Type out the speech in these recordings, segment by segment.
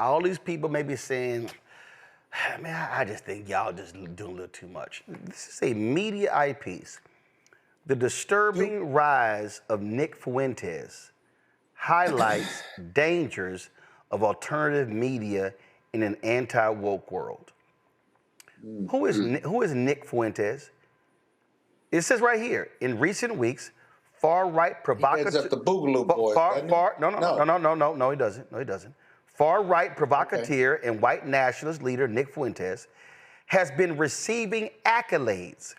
all these people may be saying, man, I just think y'all just doing a little too much. This is a Mediaite piece. The disturbing rise of Nick Fuentes highlights dangers of alternative media in an anti-woke world. Who is Nick Fuentes? It says right here, in recent weeks, far-right provocateur. He heads up the Boogaloo Boys, No, he doesn't. No, he doesn't. Far-right provocateur and white nationalist leader Nick Fuentes has been receiving accolades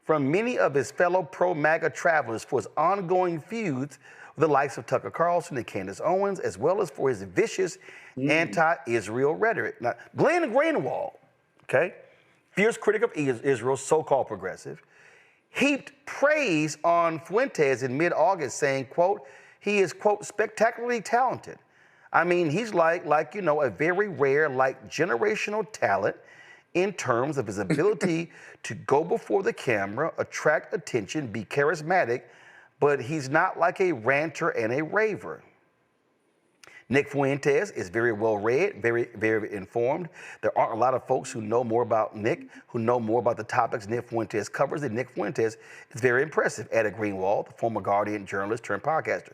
from many of his fellow pro-MAGA travelers for his ongoing feuds with the likes of Tucker Carlson and Candace Owens, as well as for his vicious anti-Israel rhetoric. Now, Glenn Greenwald, fierce critic of Israel, so-called progressive, heaped praise on Fuentes in mid-August, saying, quote, he is, quote, spectacularly talented. I mean, he's like a very rare, generational talent in terms of his ability to go before the camera, attract attention, be charismatic, but he's not like a ranter and a raver. Nick Fuentes is very well read, very, very informed. There aren't a lot of folks who know more about Nick, who know more about the topics Nick Fuentes covers. And Nick Fuentes is very impressive. Added Greenwald, the former Guardian journalist turned podcaster.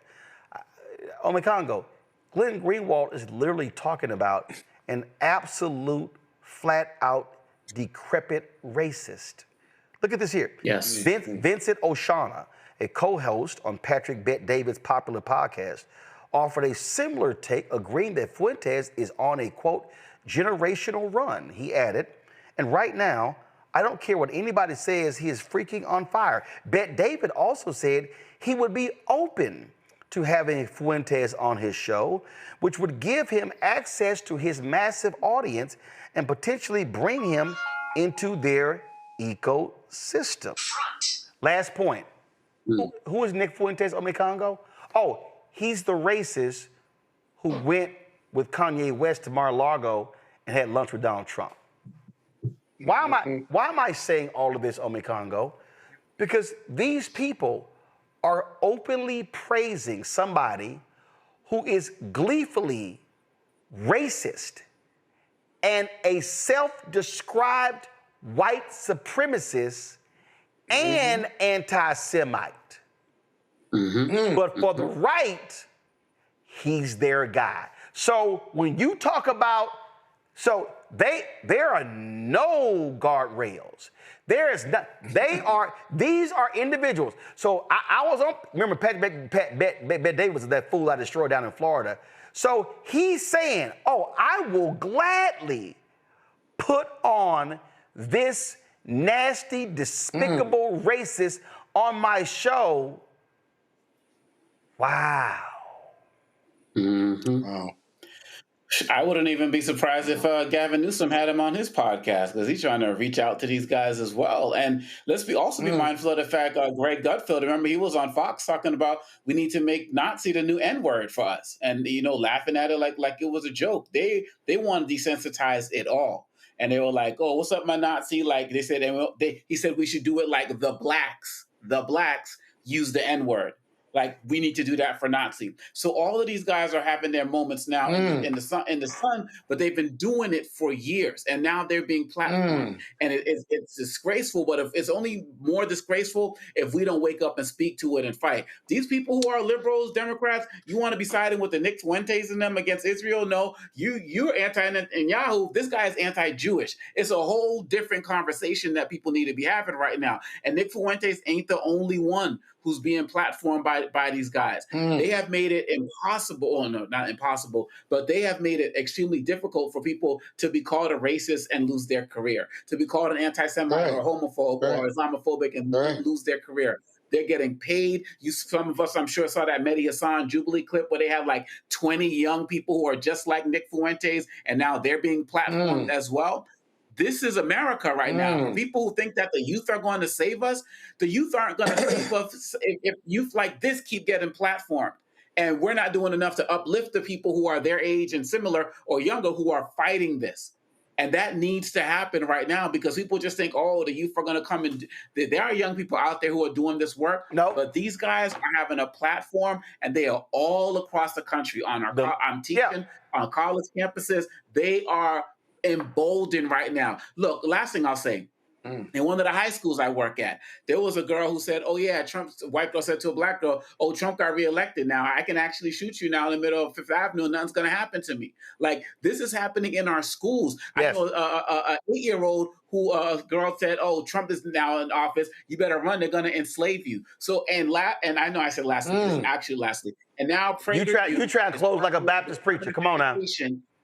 Congo, Glenn Greenwald is literally talking about an absolute, flat-out, decrepit racist. Look at this here. Yes. Vincent Oshana, a co-host on Patrick Bet-David's popular podcast, offered a similar take, agreeing that Fuentes is on a, quote, generational run. He added, and right now, I don't care what anybody says, he is freaking on fire. Bet-David also said he would be open to having Fuentes on his show, which would give him access to his massive audience and potentially bring him into their ecosystem. Last point. Who is Nick Fuentes, Congo? Oh, he's the racist who went with Kanye West to Mar-a-Lago and had lunch with Donald Trump. Why am I saying all of this, Congo? Because these people are openly praising somebody who is gleefully racist and a self-described white supremacist and anti-Semite. But for the right, he's their guy. So when you talk about, there are no guardrails. There is not. These are individuals. So I was on. Remember, Pat Bet-David was that fool I destroyed down in Florida. So he's saying, "Oh, I will gladly put on this nasty, despicable racist on my show." Wow. Wow. I wouldn't even be surprised if Gavin Newsom had him on his podcast, because he's trying to reach out to these guys as well. And let's be mindful of the fact Greg Gutfield, remember, he was on Fox talking about we need to make Nazi the new N-word for us, and laughing at it like it was a joke. They want to desensitize it all, and they were like, "Oh, what's up, my Nazi?" Like they said, he said we should do it like the blacks use the N-word. Like, we need to do that for Nazi. So all of these guys are having their moments now in the sun, but they've been doing it for years, and now they're being platformed. And it's disgraceful, but it's only more disgraceful if we don't wake up and speak to it and fight. These people who are liberals, Democrats, you want to be siding with the Nick Fuentes and them against Israel? No, you're anti-Netanyahu. This guy is anti-Jewish. It's a whole different conversation that people need to be having right now. And Nick Fuentes ain't the only one who's being platformed by these guys. They have made it impossible, or no, not impossible, but they have made it extremely difficult for people to be called a racist and lose their career, to be called an anti-Semite or homophobe or Islamophobic and lose their career. They're getting paid. Some of us, I'm sure, saw that Mediaite Jubilee clip where they had like 20 young people who are just like Nick Fuentes, and now they're being platformed as well. This is America right now. For people who think that the youth are going to save us, the youth aren't going to save us if youth like this keep getting platformed. And we're not doing enough to uplift the people who are their age and similar or younger who are fighting this. And that needs to happen right now because people just think, oh, the youth are going to come and there are young people out there who are doing this work, No, but these guys are having a platform and they are all across the country I'm yeah. teaching on college campuses. They are emboldened right now. Look, last thing I'll say, in one of the high schools I work at, there was a girl who said, oh, yeah, a white girl said to a black girl, oh, Trump got reelected. Now I can actually shoot you now in the middle of Fifth Avenue and nothing's going to happen to me. Like, this is happening in our schools. Yes. I know a 8-year-old who a girl said, oh, Trump is now in office. You better run. They're going to enslave you. So, and I know I said lastly, this is actually lastly. And now You try and close like a Baptist preacher. Come on now.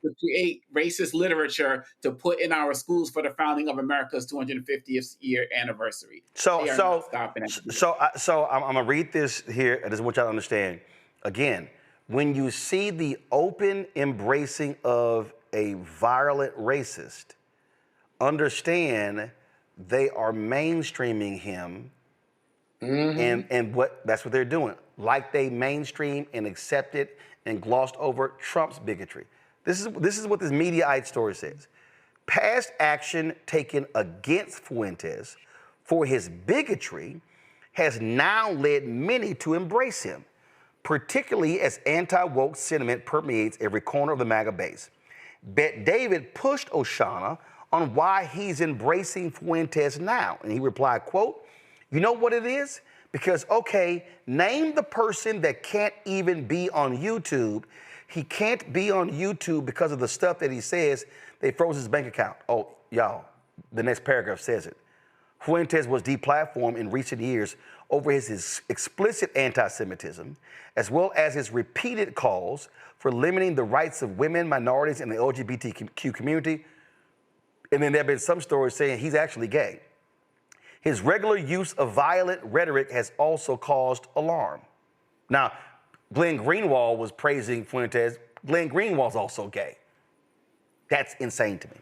To create racist literature to put in our schools for the founding of America's 250th year anniversary. So I'm gonna read this here. I just want y'all to understand. Again, when you see the open embracing of a violent racist, understand they are mainstreaming him, and that's what they're doing. Like they mainstream and accepted and glossed over Trump's bigotry. This is what this Mediaite story says. Past action taken against Fuentes for his bigotry has now led many to embrace him, particularly as anti-woke sentiment permeates every corner of the MAGA base. Bet David pushed Oshana on why he's embracing Fuentes now, and he replied, quote, you know what it is? Because, okay, name the person that can't even be on YouTube. He can't be on YouTube because of the stuff that he says. They froze his bank account. Oh, y'all, the next paragraph says it. Fuentes was deplatformed in recent years over his explicit anti-Semitism, as well as his repeated calls for limiting the rights of women, minorities, and the LGBTQ community. And then there have been some stories saying he's actually gay. His regular use of violent rhetoric has also caused alarm. Now, Glenn Greenwald was praising Fuentes. Glenn Greenwald's also gay. That's insane to me.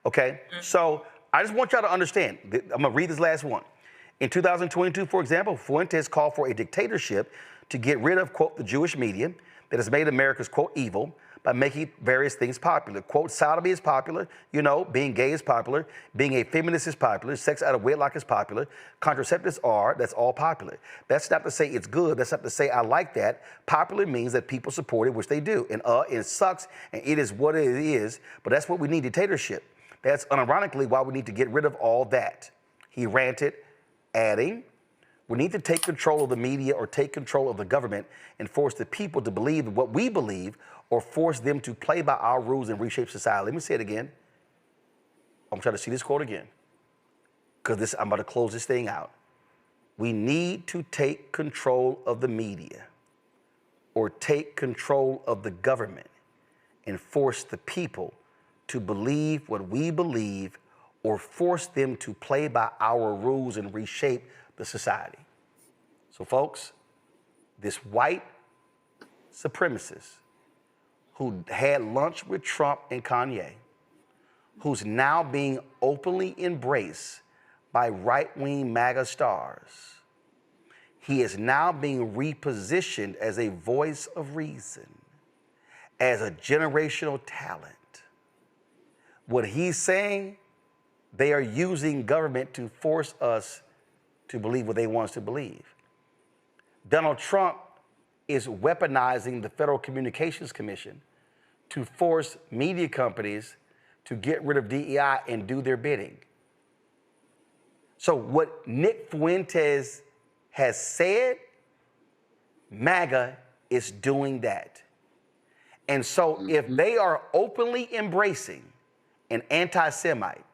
Okay? So I just want y'all to understand. I'm going to read this last one. In 2022, for example, Fuentes called for a dictatorship to get rid of, quote, the Jewish media that has made America's, quote, evil by making various things popular. Quote, sodomy is popular, you know, being gay is popular, being a feminist is popular, sex out of wedlock is popular, contraceptives are, that's all popular. That's not to say it's good, that's not to say I like that. Popular means that people support it, which they do. And it sucks, and it is what it is, but that's what we need, dictatorship. That's unironically why we need to get rid of all that. He ranted, adding, we need to take control of the media or take control of the government and force the people to believe what we believe or force them to play by our rules and reshape society. Let me say it again. I'm trying to see this quote again because I'm about to close this thing out. We need to take control of the media or take control of the government and force the people to believe what we believe or force them to play by our rules and reshape the society. So folks, this white supremacist who had lunch with Trump and Kanye, who's now being openly embraced by right-wing MAGA stars, he is now being repositioned as a voice of reason, as a generational talent. What he's saying, they are using government to force us to believe what they want us to believe. Donald Trump is weaponizing the Federal Communications Commission to force media companies to get rid of DEI and do their bidding. So what Nick Fuentes has said, MAGA is doing that. And so if they are openly embracing an anti-Semite,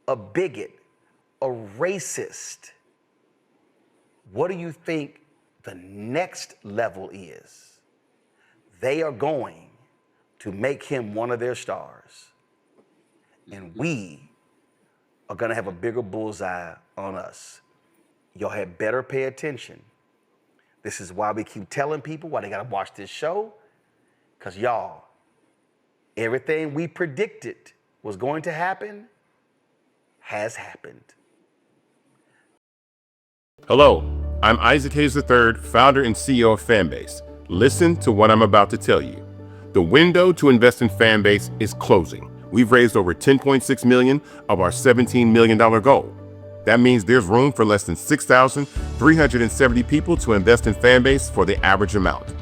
a bigot, a racist, what do you think the next level is? They are going to make him one of their stars. And we are gonna have a bigger bullseye on us. Y'all had better pay attention. This is why we keep telling people why they gotta watch this show, because y'all, everything we predicted was going to happen has happened. Hello, I'm Isaac Hayes III, founder and CEO of Fanbase. Listen to what I'm about to tell you. The window to invest in Fanbase is closing. We've raised over $10.6 million of our $17 million goal. That means there's room for less than 6,370 people to invest in Fanbase for the average amount.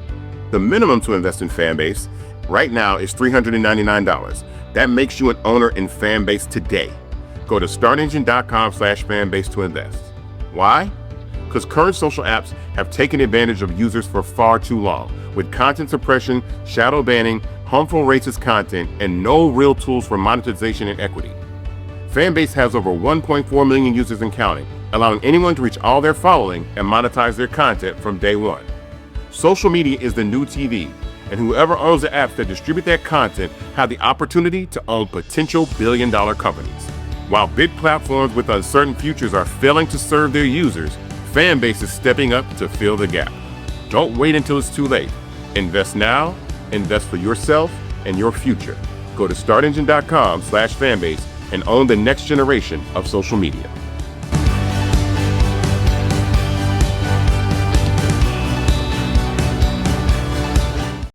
The minimum to invest in Fanbase right now is $399. That makes you an owner in Fanbase today. Go to startengine.com/fanbase to invest. Why? Because current social apps have taken advantage of users for far too long, with content suppression, shadow banning, harmful racist content, and no real tools for monetization and equity. Fanbase has over 1.4 million users and counting, allowing anyone to reach all their following and monetize their content from day one. Social media is the new TV, and whoever owns the apps that distribute that content have the opportunity to own potential billion-dollar companies. While big platforms with uncertain futures are failing to serve their users, Fanbase is stepping up to fill the gap. Don't wait until it's too late. Invest now, invest for yourself and your future. Go to startengine.com/fanbase and own the next generation of social media.